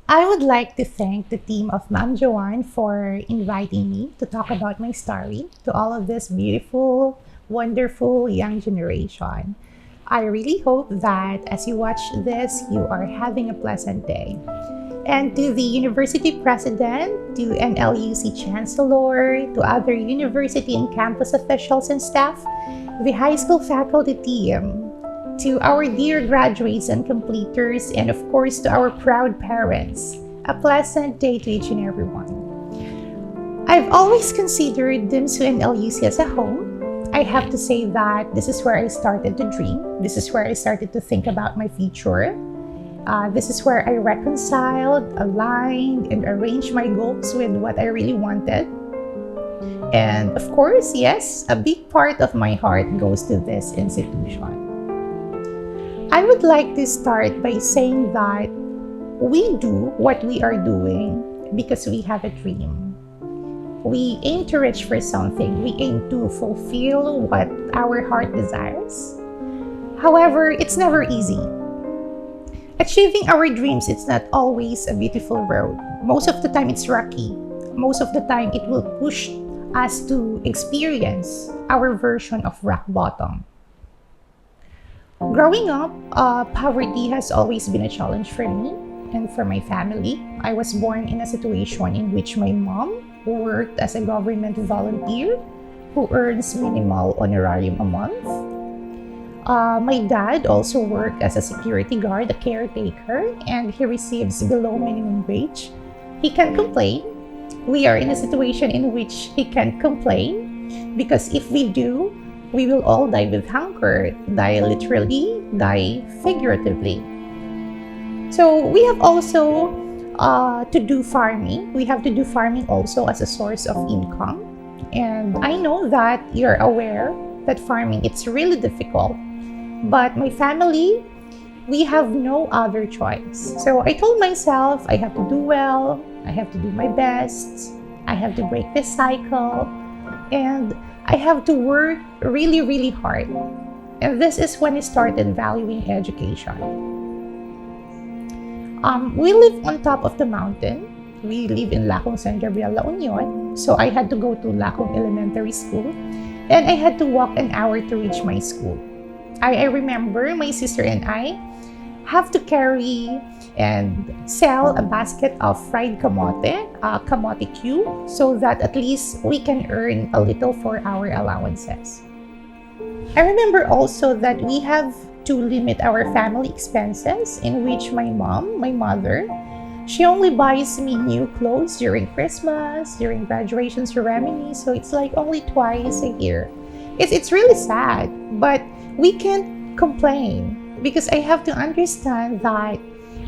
I would like to thank the team of Ma'am Joanne for inviting me to talk about my story to all of this beautiful, wonderful young generation. I really hope that as you watch this, you are having a pleasant day. And to the university president, to NLUC chancellor, to other university and campus officials and staff, the high school faculty team, to our dear graduates and completers, and of course to our proud parents, a pleasant day to each and every one. I've always considered DIMSU and LUC as a home. I have to say that this is where I started to dream. This is where I started to think about my future. This is where I reconciled, aligned, and arranged my goals with what I really wanted. And of course, yes, a big part of my heart goes to this institution. I would like to start by saying that we do what we are doing because we have a dream. We aim to reach for something. We aim to fulfill what our heart desires. However, it's never easy. Achieving our dreams, it's not always a beautiful road. Most of the time, it's rocky. Most of the time, it will push us to experience our version of rock bottom. Growing up, poverty has always been a challenge for me and for my family. I was born in a situation in which my mom worked as a government volunteer who earns minimal honorarium a month. My dad also worked as a security guard, a caretaker, and he receives below minimum wage. He can't complain. We are in a situation in which he can't complain because if we do, we will all die with hunger, die literally, die figuratively. So we have also to do farming. We have to do farming also as a source of income. And I know that you're aware that farming, it's really difficult. But my family, we have no other choice. So I told myself I have to do well, I have to do my best, I have to break this cycle, and I have to work really, really hard. And this is when I started valuing education. We live on top of the mountain. We live in Lacong San Gabriel, La Union. So I had to go to Lacong Elementary School. And I had to walk an hour to reach my school. I remember my sister and I have to carry and sell a basket of fried kamote cube, so that at least we can earn a little for our allowances. I remember also that we have to limit our family expenses, in which my mother, she only buys me new clothes during Christmas, during graduation ceremony, so it's like only twice a year. It's really sad, but we can't complain because I have to understand that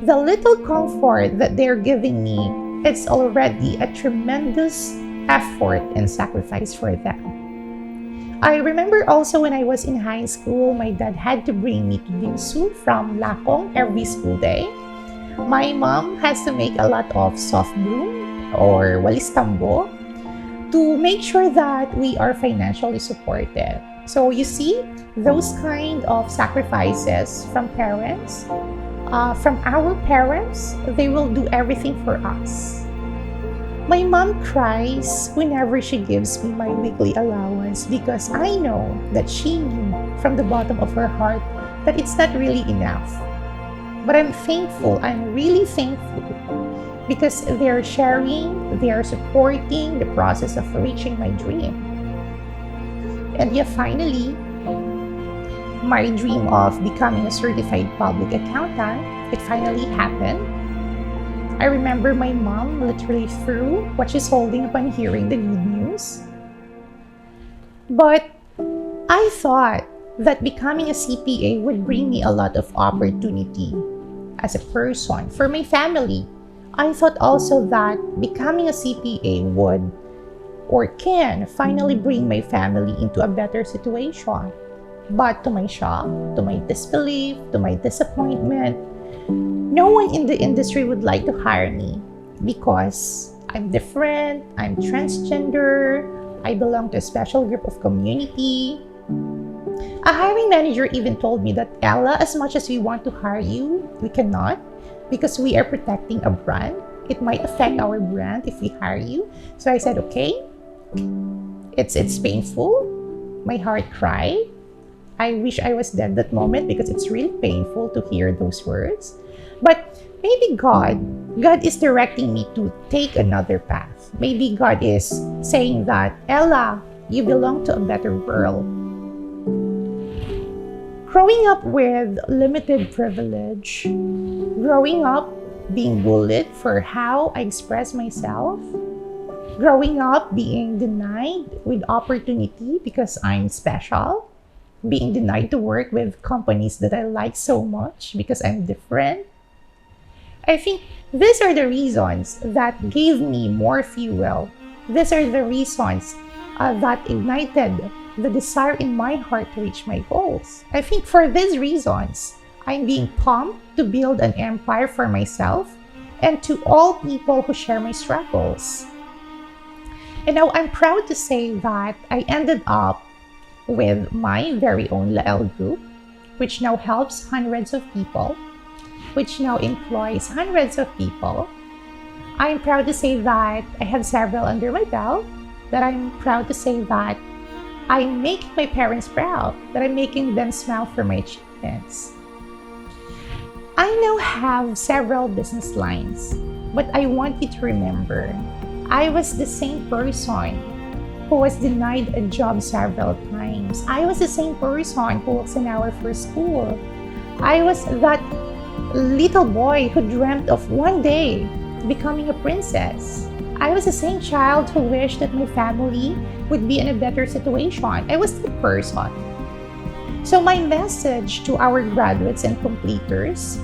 the little comfort that they're giving me, it's already a tremendous effort and sacrifice for them. I remember also when I was in high school, my dad had to bring me to Dimsu from Lacong every school day. My mom has to make a lot of soft broom or walis tambo to make sure that we are financially supported. So you see, those kind of sacrifices from parents, from our parents, they will do everything for us. My mom cries whenever she gives me my weekly allowance because I know that she knew from the bottom of her heart that it's not really enough. But I'm thankful, I'm really thankful because they're sharing, they're supporting the process of reaching my dream. And yet finally, my dream of becoming a certified public accountant, it finally happened. I remember my mom literally threw what she's holding upon hearing the good news. But I thought that becoming a CPA would bring me a lot of opportunity as a person for my family. I thought also that becoming a CPA would or can finally bring my family into a better situation. But to my shock, to my disbelief, to my disappointment, no one in the industry would like to hire me because I'm different, I'm transgender, I belong to a special group of community. A hiring manager even told me that, Ella, as much as we want to hire you, we cannot because we are protecting a brand. It might affect our brand if we hire you. So I said, okay, it's painful. My heart cried. I wish I was dead that moment because it's really painful to hear those words. But maybe God is directing me to take another path. Maybe God is saying that, Ella, you belong to a better world. Growing up with limited privilege, growing up being bullied for how I express myself, growing up being denied with opportunity because I'm special, being denied to work with companies that I like so much because I'm different. I think these are the reasons that gave me more fuel. These are the reasons that ignited the desire in my heart to reach my goals. I think for these reasons, I'm being pumped to build an empire for myself and to all people who share my struggles. And now I'm proud to say that I ended up with my very own Lael group, which now helps hundreds of people, which now employs hundreds of people. I'm proud to say that I have several under my belt, that I'm proud to say that I'm making my parents proud, that I'm making them smile for my achievements. I now have several business lines, but I want you to remember, I was the same person who was denied a job several times. I was the same person who was in our first school. I was that little boy who dreamt of one day becoming a princess. I was the same child who wished that my family would be in a better situation. I was the person. So my message to our graduates and completers,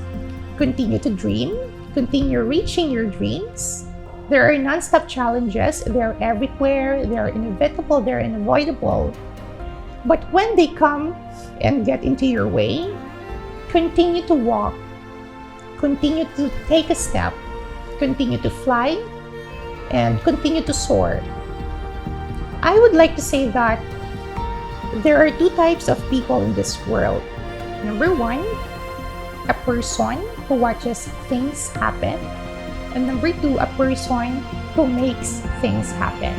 continue to dream, continue reaching your dreams. There are non-stop challenges, they're everywhere, they're inevitable, they're unavoidable. But when they come and get into your way, continue to walk, continue to take a step, continue to fly, and continue to soar. I would like to say that there are two types of people in this world. Number one, a person who watches things happen. And number two, a person who makes things happen.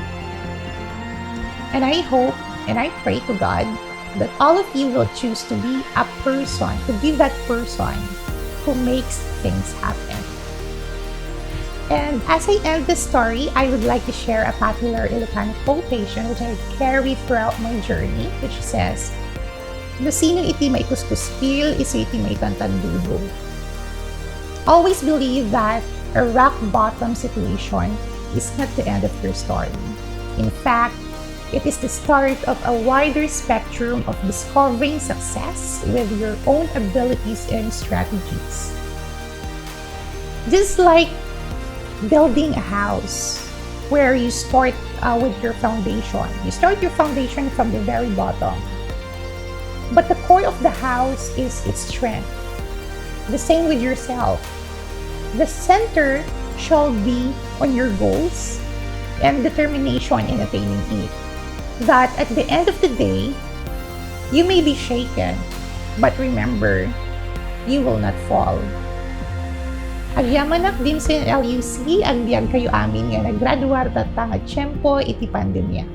And I hope and I pray to God that all of you will choose to be a person, to be that person who makes things happen. And as I end this story, I would like to share a popular Ilocano quotation which I carry throughout my journey, which says, "No sino iti may kuskuspil, iso iti may tantandudo." Always believe that a rock bottom situation is not the end of your story. In fact, it is the start of a wider spectrum of discovering success with your own abilities and strategies. Just like building a house where you start with your foundation. You start your foundation from the very bottom. But the core of the house is its strength. The same with yourself. The center shall be on your goals and determination in attaining it. That at the end of the day, you may be shaken, but remember, you will not fall. Agyamanak din sa NLUC, agbiag kayo amin nga naggraduar tatang at tiyempo iti pandemya.